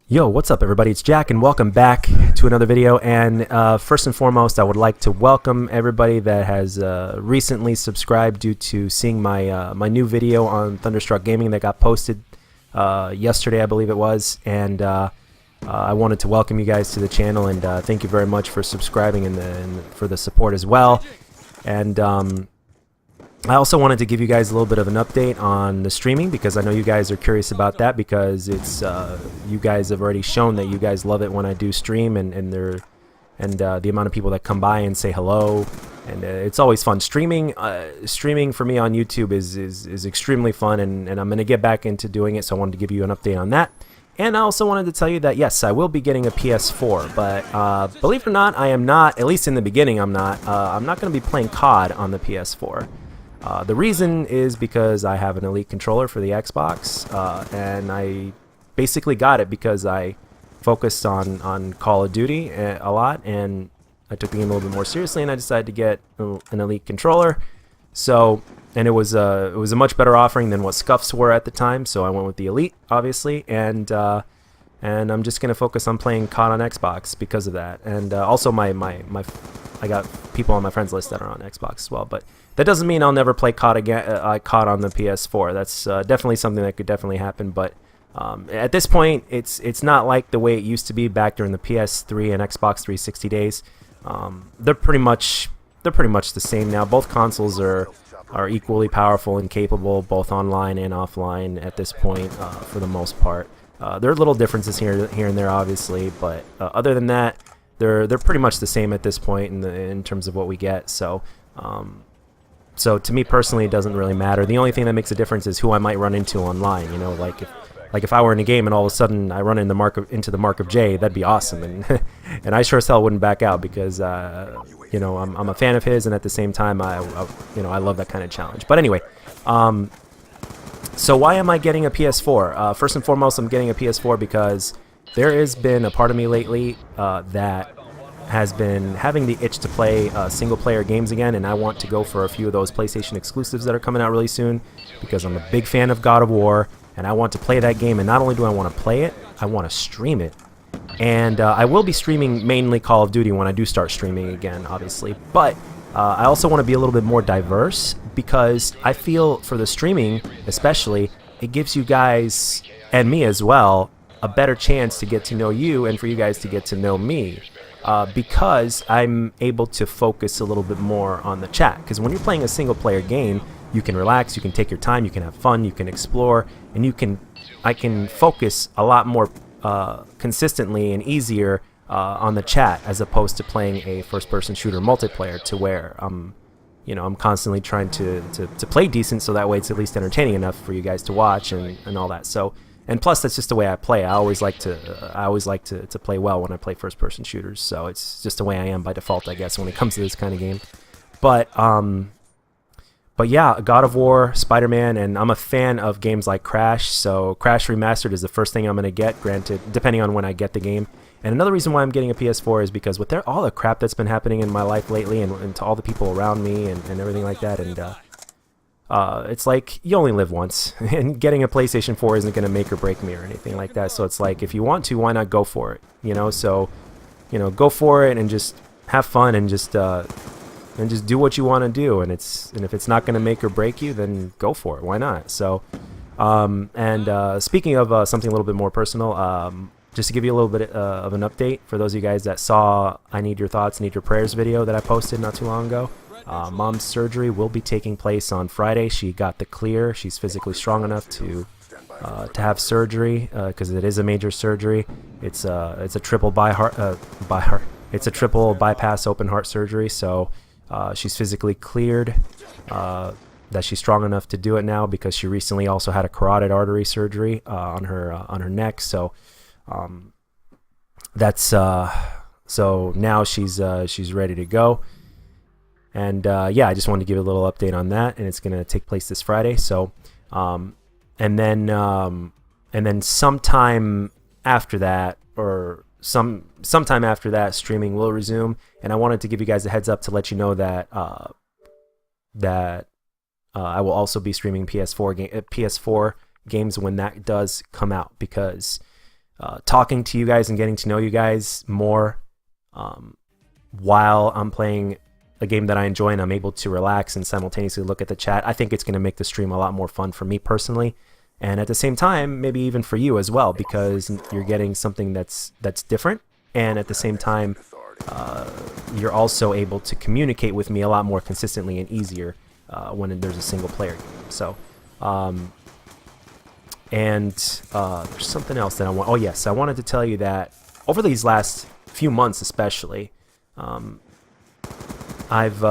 Yo, what's up everybody? It's Jack and welcome back to another video. And first and foremost, I would like to welcome everybody that has recently subscribed due to seeing my my new video on Thunderstruck Gaming that got posted yesterday, I believe it was. And I wanted to welcome you guys to the channel and thank you very much for subscribing and for the support as well. And I also wanted to give you guys a little bit of an update on the streaming because I know you guys are curious about that because it's you guys have already shown that you guys love it when I do stream and the amount of people that come by and say hello, and it's always fun. Streaming for me on YouTube is extremely fun, and I'm going to get back into doing it, so I wanted to give you an update on that. And I also wanted to tell you that yes, I will be getting a PS4, but believe it or not, I am not, at least in the beginning I'm not going to be playing COD on the PS4. The reason is because I have an Elite controller for the Xbox, and I basically got it because I focused on Call of Duty a lot, and I took the game a little bit more seriously, and I decided to get an Elite controller. So, and it was a much better offering than what Scuffs were at the time, so I went with the Elite, obviously, and I'm just gonna focus on playing COD on Xbox because of that, and also I got people on my friends list that are on Xbox as well, but that doesn't mean I'll never play COD again. COD on the PS4. That's definitely something that could definitely happen. But at this point, it's not like the way it used to be back during the PS3 and Xbox 360 days. They're pretty much the same now. Both consoles are equally powerful and capable, both online and offline at this point, for the most part. There are little differences here and there, obviously, but other than that, they're pretty much the same at this point in terms of what we get. So. So to me personally, it doesn't really matter. The only thing that makes a difference is who I might run into online. You know, like if I were in a game and all of a sudden I run into the Mark of J, that'd be awesome. And and I sure as hell wouldn't back out because you know, I'm a fan of his, and at the same time I love that kind of challenge. But anyway, so why am I getting a PS4? First and foremost, I'm getting a PS4 because there has been a part of me lately that has been having the itch to play single-player games again, and I want to go for a few of those PlayStation exclusives that are coming out really soon because I'm a big fan of God of War, and I want to play that game. And not only do I want to play it, I want to stream it. And I will be streaming mainly Call of Duty when I do start streaming again, obviously. But I also want to be a little bit more diverse because I feel for the streaming, especially, it gives you guys, and me as well, a better chance to get to know you and for you guys to get to know me. Because I'm able to focus a little bit more on the chat. Because when you're playing a single-player game, you can relax, you can take your time, you can have fun, you can explore, and I can focus a lot more consistently and easier on the chat as opposed to playing a first-person shooter multiplayer, to where I'm constantly trying to play decent, so that way it's at least entertaining enough for you guys to watch and all that. So. And plus, that's just the way I play. I always like to play well when I play first-person shooters. So it's just the way I am by default, I guess, when it comes to this kind of game. But yeah, God of War, Spider-Man, and I'm a fan of games like Crash. So Crash Remastered is the first thing I'm going to get, granted, depending on when I get the game. And another reason why I'm getting a PS4 is because with all the crap that's been happening in my life lately, and to all the people around me and everything like that, and it's like you only live once, and getting a PlayStation 4 isn't going to make or break me or anything like that. So it's like, if you want to, why not go for it? You know, so go for it and just have fun and just do what you want to do. And if it's not going to make or break you, then go for it. Why not? So, speaking of something a little bit more personal, just to give you a little bit of an update for those of you guys that saw I Need Your Thoughts, Need Your Prayers video that I posted not too long ago. Mom's surgery will be taking place on Friday. She got the clear. She's physically strong enough to have surgery because it is a major surgery. It's a triple it's a triple bypass open heart surgery. So she's physically cleared that she's strong enough to do it now because she recently also had a carotid artery surgery on her neck. So that's so now she's ready to go. And yeah, I just wanted to give a little update on that, and it's going to take place this Friday. So, and then sometime after that, or sometime after that, streaming will resume. And I wanted to give you guys a heads up to let you know that I will also be streaming PS4 games when that does come out, because talking to you guys and getting to know you guys more while I'm playing a game that I enjoy and I'm able to relax and simultaneously look at the chat. I think it's going to make the stream a lot more fun for me personally, and at the same time maybe even for you as well, because you're getting something that's different, and at the same time you're also able to communicate with me a lot more consistently and easier when there's a single player game. So there's something else that I want. Oh yes, I wanted to tell you that over these last few months especially, I've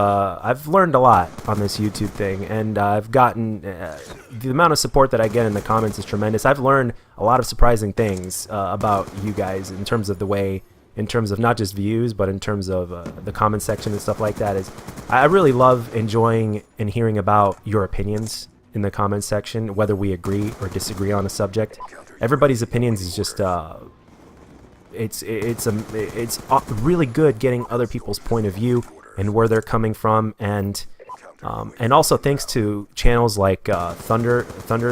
learned a lot on this YouTube thing, and I've gotten the amount of support that I get in the comments is tremendous. I've learned a lot of surprising things about you guys in terms of not just views, but in terms of the comment section and stuff like that. I really love enjoying and hearing about your opinions in the comment section, whether we agree or disagree on a subject. Everybody's opinions is just it's really good getting other people's point of view and where they're coming from, and also thanks to channels like Thunder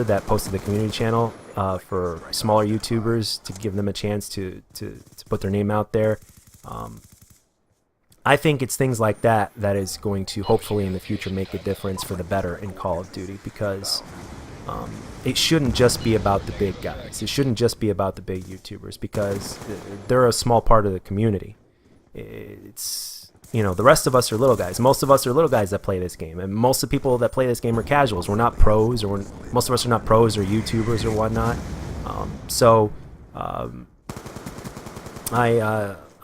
that posted the community channel for smaller YouTubers to give them a chance to put their name out there. I think it's things like that that is going to hopefully in the future make a difference for the better in Call of Duty, because it shouldn't just be about the big guys. It shouldn't just be about the big YouTubers, because they're a small part of the community. It's, you know, the rest of us are little guys. Most of us are little guys that play this game, and most of the people that play this game are casuals. We're not pros, or most of us are not pros or YouTubers or whatnot.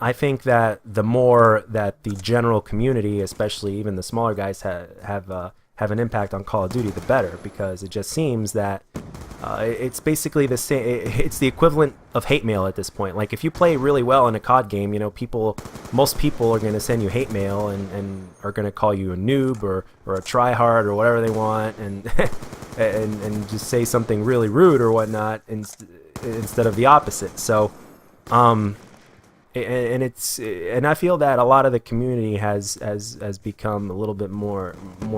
I think that the more that the general community, especially even the smaller guys, have an impact on Call of Duty, the better, because it just seems that it's basically the same. It's the equivalent of hate mail at this point. Like, if you play really well in a COD game, you know, most people are going to send you hate mail and are going to call you a noob or a tryhard or whatever they want, and and just say something really rude or whatnot instead of the opposite. So and I feel that a lot of the community has become a little bit more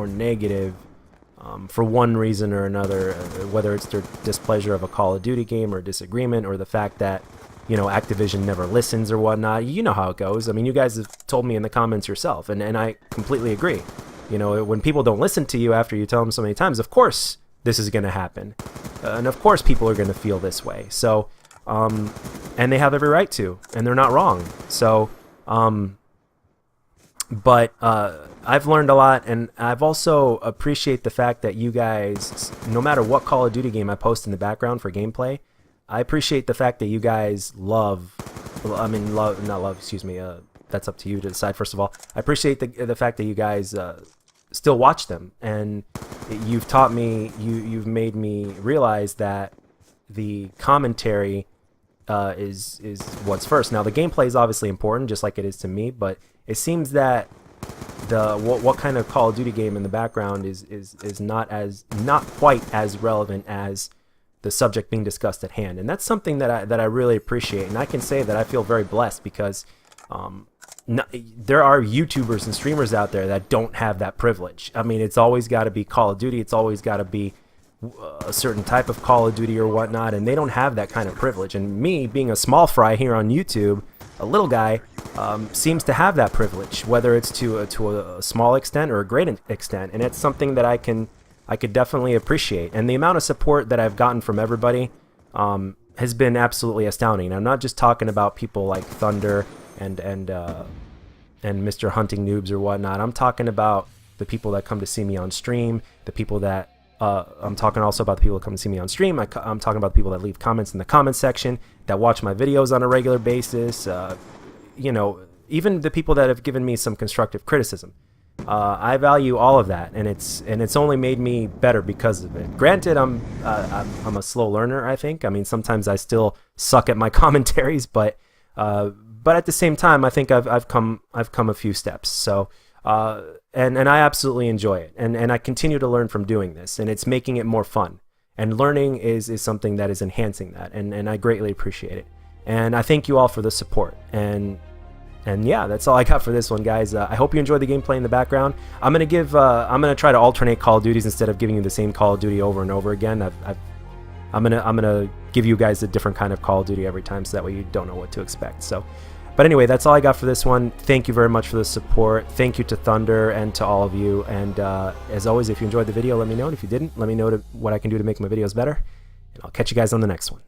negative for one reason or another, whether it's their displeasure of a Call of Duty game or disagreement, or the fact that, you know, Activision never listens or whatnot. You know how it goes. I mean, you guys have told me in the comments yourself, and I completely agree. You know, when people don't listen to you after you tell them so many times, of course this is going to happen, and of course people are going to feel this way. So and they have every right to, and they're not wrong. So but I've learned a lot, and I've also appreciate the fact that you guys, no matter what Call of Duty game I post in the background for gameplay, I appreciate the fact that you guys that's up to you to decide. First of all, I appreciate the fact that you guys still watch them, and you've taught me, you've made me realize that the commentary is what's first. Now, the gameplay is obviously important, just like it is to me, but it seems that what kind of Call of Duty game in the background is not quite as relevant as the subject being discussed at hand, and that's something that I really appreciate. And I can say that I feel very blessed, because there are YouTubers and streamers out there that don't have that privilege. I mean, it's always got to be Call of Duty. It's always got to be a certain type of Call of Duty or whatnot, and they don't have that kind of privilege. And me, being a small fry here on YouTube, a little guy, seems to have that privilege, whether it's to a small extent or a great extent, and it's something that I could definitely appreciate. And the amount of support that I've gotten from everybody has been absolutely astounding. I'm not just talking about people like Thunder and Mr. Hunting Noobs or whatnot. I'm talking about the people that come to see me on stream, the people that I'm talking also about the people that come to see me on stream. I'm talking about the people that leave comments in the comment section, that watch my videos on a regular basis. You know, even the people that have given me some constructive criticism. I value all of that, and it's only made me better because of it. Granted, I'm a slow learner, I think. I mean, sometimes I still suck at my commentaries, but at the same time, I think I've come a few steps. So and I absolutely enjoy it, and I continue to learn from doing this, and it's making it more fun. And learning is something that is enhancing that, and I greatly appreciate it. And I thank you all for the support. And yeah, that's all I got for this one, guys. I hope you enjoyed the gameplay in the background. I'm gonna try to alternate Call of Duties instead of giving you the same Call of Duty over and over again. I'm gonna give you guys a different kind of Call of Duty every time, so that way you don't know what to expect. So, but anyway, that's all I got for this one. Thank you very much for the support. Thank you to Thunder and to all of you. And as always, if you enjoyed the video, let me know. And if you didn't, let me know what I can do to make my videos better. And I'll catch you guys on the next one.